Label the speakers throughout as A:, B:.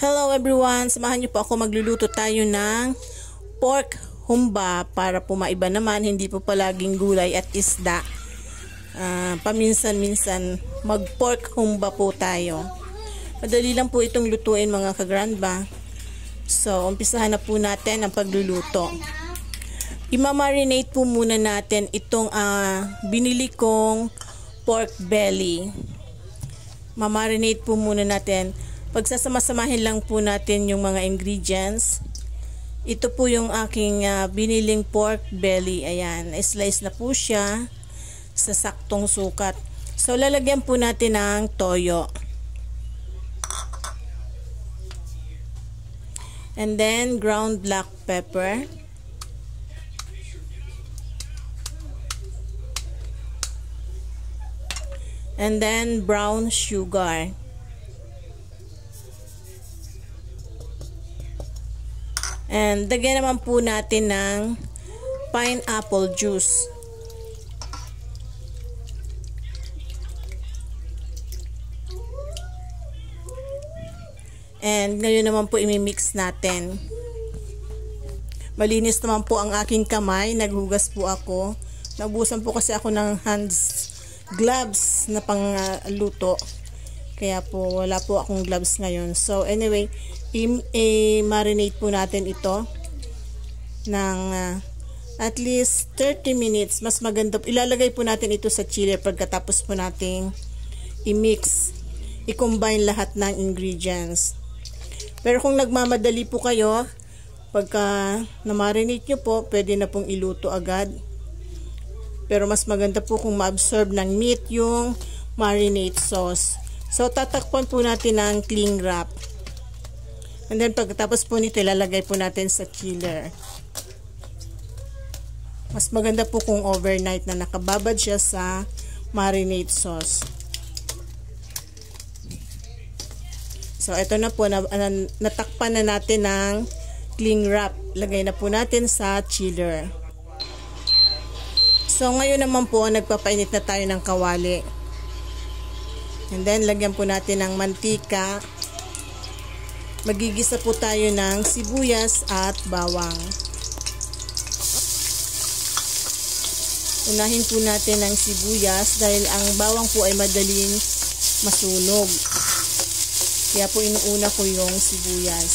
A: Hello everyone! Samahan niyo po ako, magluluto tayo ng pork humba para po maiba naman, hindi po palaging gulay at isda. Paminsan-minsan mag pork humba po tayo. Madali lang po itong lutuin mga ka-grandma. So, umpisahan na po natin ang pagluluto. Imamarinate po muna natin itong binili kong pork belly. Mamarinate po muna natin. Pagsasama-samahin lang po natin yung mga ingredients. Ito po yung aking biniling pork belly. Ayan, slice na po siya sa saktong sukat. So, lalagyan po natin ng toyo. And then, ground black pepper. And then, brown sugar. And lagyan naman po natin ng pineapple juice. And ngayon naman po imimix natin. Malinis naman po ang aking kamay. Naghugas po ako. Naubusan po kasi ako ng gloves na pang luto. Kaya po wala po akong gloves ngayon. So anyway, i-marinate po natin ito ng at least 30 minutes. Mas maganda. Ilalagay po natin ito sa chiller pagkatapos po nating i-mix. I-combine lahat ng ingredients. Pero kung nagmamadali po kayo, pagka na-marinate nyo po, pwede na pong iluto agad. Pero mas maganda po kung ma-absorb ng meat yung marinade sauce. So, tatakpan po natin ng cling wrap. And then, pagkatapos po nito, ilalagay po natin sa chiller. Mas maganda po kung overnight na nakababad siya sa marinade sauce. So, ito na po, natakpan na natin ng cling wrap. Lagay na po natin sa chiller. So, ngayon naman po, nagpapainit na tayo ng kawali. And then, lagyan po natin ng mantika. Magigisa po tayo ng sibuyas at bawang. Unahin po natin ang sibuyas dahil ang bawang po ay madaling masunog. Kaya po inuuna ko yung sibuyas.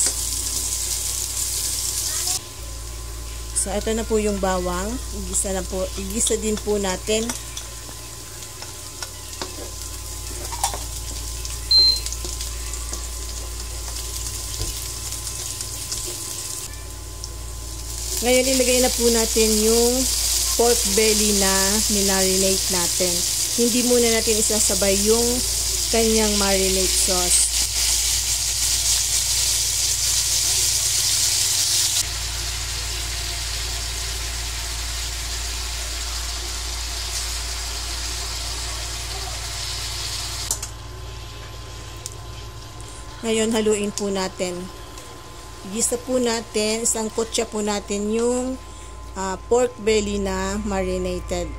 A: So, ito na po yung bawang. Igisa din po natin. Ngayon, ilagay na po natin yung pork belly na minarinate natin. Hindi muna natin isasabay yung kanyang marinade sauce. Ngayon, haluin po natin. Igisa po natin, isang kutsa po natin yung pork belly na marinated.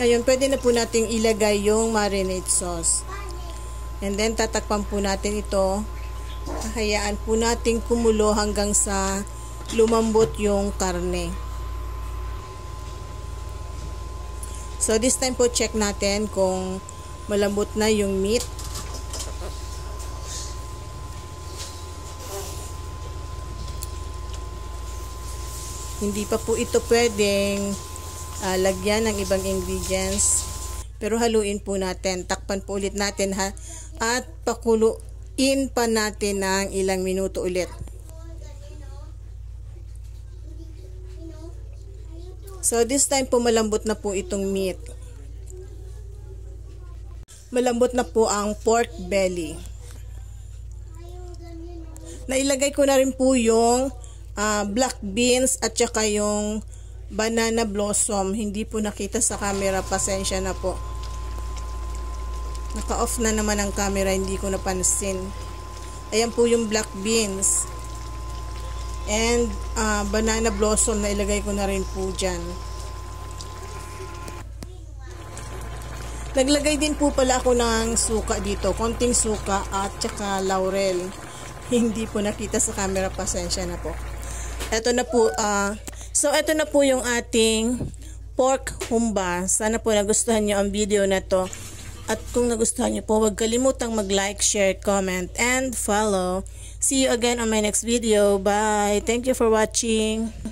A: Ngayon, pwede na po natin ilagay yung marinade sauce. And then, tatakpan po natin ito. Hayaan po natin kumulo hanggang sa lumambot yung karne. So, this time po, check natin kung malambot na yung meat. Hindi pa po ito pwedeng lagyan ng ibang ingredients. Pero haluin po natin. Takpan po ulit natin ha. At pakuluin pa natin ng ilang minuto ulit. So, this time po malambot na po itong meat. Malambot na po ang pork belly. Nailagay ko na rin po yung black beans at saka yung banana blossom. Hindi po nakita sa camera. Pasensya na po. Naka-off na naman ang camera. Hindi ko napansin. Ayan po yung black beans. And banana blossom na ilagay ko na rin po dyan. Naglagay din po pala ako ng suka dito. Konting suka at saka laurel. Hindi po nakita sa camera. Pasensya na po. Ito na po. So, ito na po yung ating pork humba. Sana po nagustuhan nyo ang video na to. At kung nagustuhan nyo po, huwag kalimutang mag-like, share, comment, and follow. See you again on my next video. Bye! Thank you for watching.